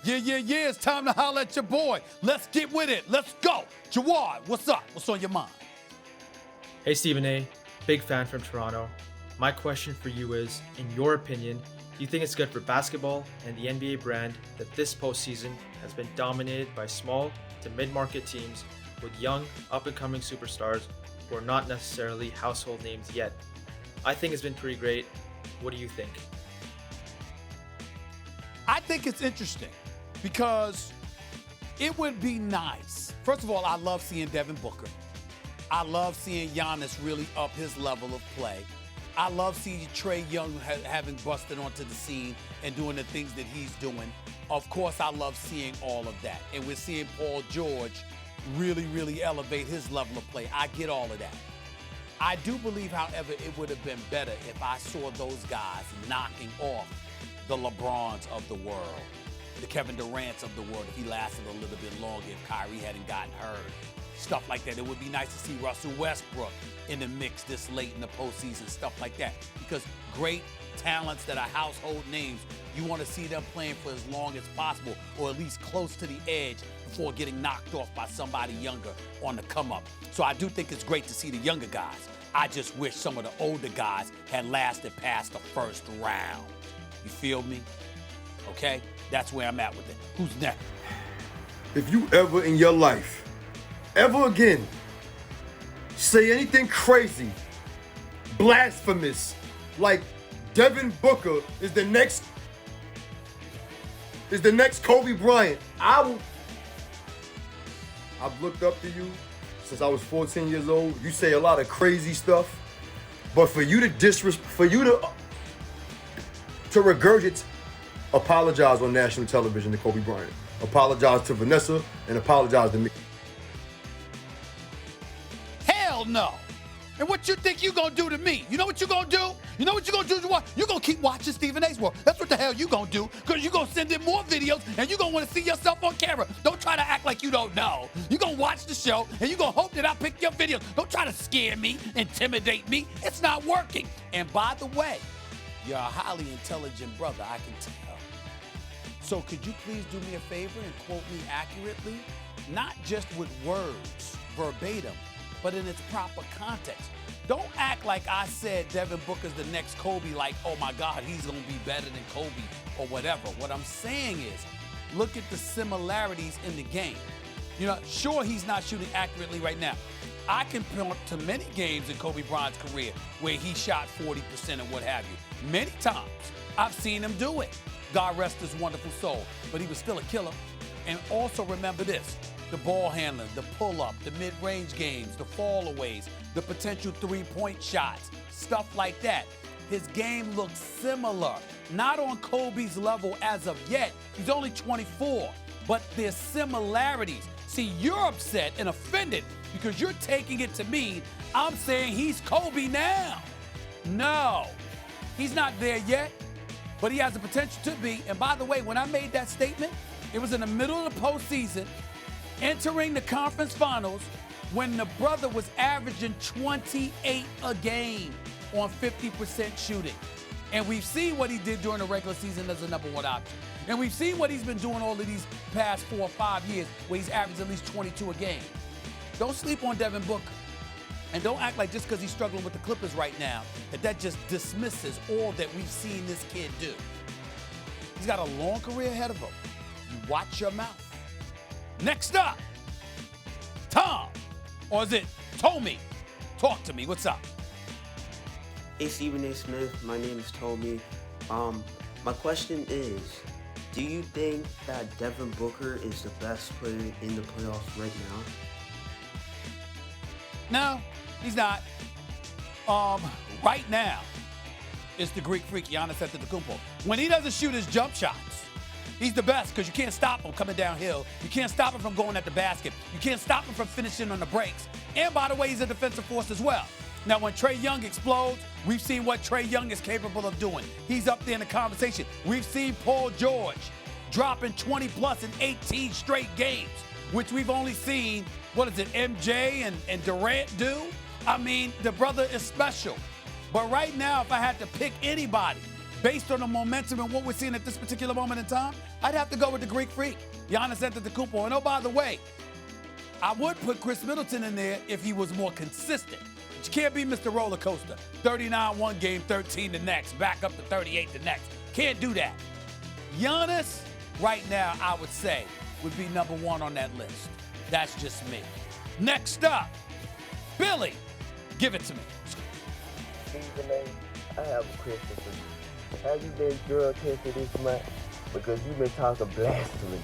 Yeah, it's time to holler at your boy. Let's get with it. Let's go. Jawad, what's up? What's on your mind? Hey Stephen A, big fan from Toronto. My question for you is, in your opinion, do you think it's good for basketball and the NBA brand that this postseason has been dominated by small to mid-market teams with young, up-and-coming superstars who are not necessarily household names yet? I think it's been pretty great. What do you think? I think it's interesting because it would be nice. First of all, I love seeing Devin Booker. I love seeing Giannis really up his level of play. I love seeing Trae Young having busted onto the scene and doing the things that he's doing. Of course, I love seeing all of that. And we're seeing Paul George really elevate his level of play. I get all of that. I do believe, however, it would have been better if I saw those guys knocking off the LeBrons of the world, the Kevin Durants of the world, if he lasted a little bit longer, if Kyrie hadn't gotten hurt, stuff like that. It would be nice to see Russell Westbrook in the mix this late in the postseason, stuff like that. Because great talents that are household names, you want to see them playing for as long as possible, or at least close to the edge before getting knocked off by somebody younger on the come up. So I do think it's great to see the younger guys. I just wish some of the older guys had lasted past the first round. You feel me? Okay? That's where I'm at with it. Who's next? If you ever in your life, ever again, say anything crazy, blasphemous, like Devin Booker is the next Kobe Bryant, I've looked up to you since I was 14 years old. You say a lot of crazy stuff, but for you to regurgitate, apologize on national television to Kobe Bryant. Apologize to Vanessa and apologize to me. Hell no. And what you think you gonna do to me? You know what you gonna do? You know what you gonna do? You gonna keep watching Stephen A's World. That's what the hell you gonna do, because you gonna send in more videos and you gonna wanna see yourself on camera. Don't try to act like you don't know. You gonna watch the show and you gonna hope that I pick your videos. Don't try to scare me, intimidate me. It's not working. And by the way, you're a highly intelligent brother, I can tell. So could you please do me a favor and quote me accurately? Not just with words, verbatim, but in its proper context. Don't act like I said Devin Booker's the next Kobe, like, oh my God, he's gonna be better than Kobe or whatever. What I'm saying is, look at the similarities in the game. You know, sure, he's not shooting accurately right now. I can point to many games in Kobe Bryant's career where he shot 40% and what have you. Many times, I've seen him do it. God rest his wonderful soul, but he was still a killer. And also remember this, the ball handling, the pull-up, the mid-range games, the fall-aways, the potential three-point shots, stuff like that. His game looks similar, not on Kobe's level as of yet. He's only 24, but there's similarities. See, you're upset and offended because you're taking it to mean I'm saying he's Kobe now. No, he's not there yet, but he has the potential to be. And by the way, when I made that statement, it was in the middle of the postseason, entering the conference finals, when the brother was averaging 28 a game on 50% shooting. And we've seen what he did during the regular season as a number one option. And we've seen what he's been doing all of these past 4 or 5 years where he's averaged at least 22 a game. Don't sleep on Devin Booker. And don't act like just because he's struggling with the Clippers right now, that just dismisses all that we've seen this kid do. He's got a long career ahead of him. You watch your mouth. Next up, Tom, or is it Tommy? Talk to me, what's up? Hey, Stephen A. Smith, my name is Tommy. My question is, do you think that Devin Booker is the best player in the playoffs right now? No, he's not. Right now, it's the Greek freak, Giannis Antetokounmpo. When he doesn't shoot his jump shots, he's the best because you can't stop him coming downhill. You can't stop him from going at the basket. You can't stop him from finishing on the breaks. And by the way, he's a defensive force as well. Now, when Trae Young explodes, we've seen what Trae Young is capable of doing. He's up there in the conversation. We've seen Paul George dropping 20-plus in 18 straight games, which we've only seen, MJ and Durant do? I mean, the brother is special. But right now, if I had to pick anybody, based on the momentum and what we're seeing at this particular moment in time, I'd have to go with the Greek Freak, Giannis Antetokounmpo. And oh, by the way, I would put Chris Middleton in there if he was more consistent. But you can't be Mr. Roller Coaster. 39 one game, 13 the next, back up to 38 the next. Can't do that. Giannis, right now, I would say, would be number one on that list. That's just me. Next up, Billy, give it to me. Stephen A., I have a question for you. Have you been drug tested this month? Because you've been talking blasphemy.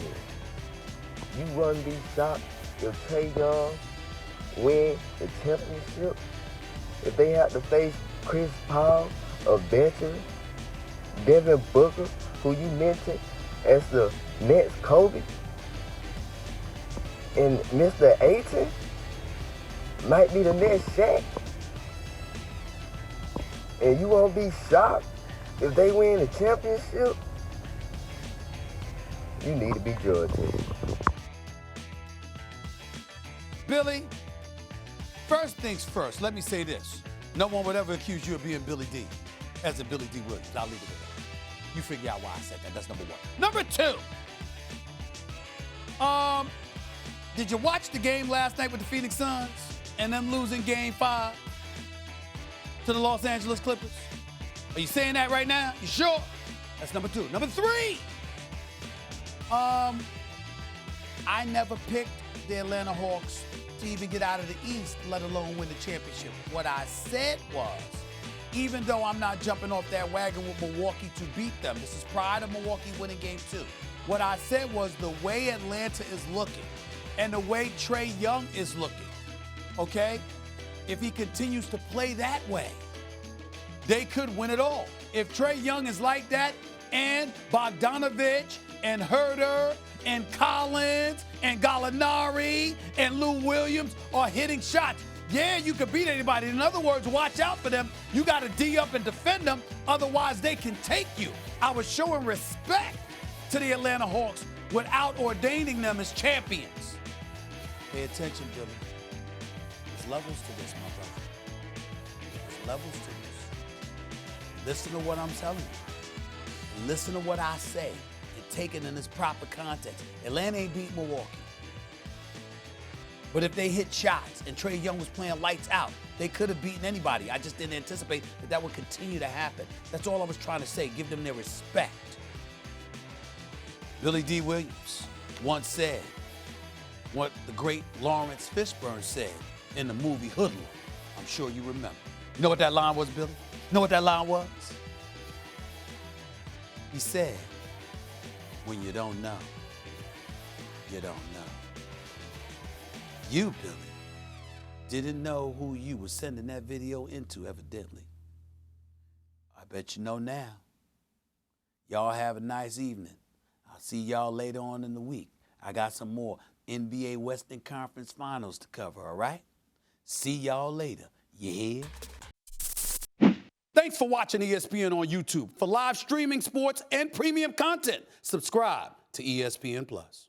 You wouldn't be shocked if Trae Young win the championship? If they have to face Chris Paul, a veteran, Devin Booker, who you mentioned as the next Kobe, and Mr. Ayton might be the next Shaq. And you won't be shocked if they win the championship? You need to be drug tested. Billy, first things first, let me say this. No one would ever accuse you of being Billy D, as in Billy D. Williams. I'll leave it at that. You figure out why I said that. That's number one. Number two, did you watch the game last night with the Phoenix Suns and them losing game 5 to the Los Angeles Clippers? Are you saying that right now? You sure? That's number two. Number three, I never picked the Atlanta Hawks to even get out of the East, let alone win the championship. What I said was, even though I'm not jumping off that wagon with Milwaukee to beat them, this is prior to Milwaukee winning game 2. What I said was the way Atlanta is looking and the way Trae Young is looking, okay? If he continues to play that way, they could win it all. If Trae Young is like that, and Bogdanovich, and Herter, and Collins, and Gallinari, and Lou Williams are hitting shots, yeah, you could beat anybody. In other words, watch out for them. You got to D up and defend them, otherwise they can take you. I was showing respect to the Atlanta Hawks without ordaining them as champions. Pay attention, Billy. There's levels to this, my brother. There's levels to this. Listen to what I'm telling you. Listen to what I say and take it in its proper context. Atlanta ain't beat Milwaukee. But if they hit shots and Trae Young was playing lights out, they could have beaten anybody. I just didn't anticipate that that would continue to happen. That's all I was trying to say. Give them their respect. Billy D. Williams once said what the great Lawrence Fishburne said in the movie Hoodlum. I'm sure you remember. You know what that line was, Billy? You know what that line was? He said, when you don't know, you don't know. You, Billy, didn't know who you were sending that video into, evidently. I bet you know now. Y'all have a nice evening. I'll see y'all later on in the week. I got some more NBA Western Conference Finals to cover, all right? See y'all later. You hear? Thanks for watching ESPN on YouTube. For live streaming, sports, and premium content, subscribe to ESPN+.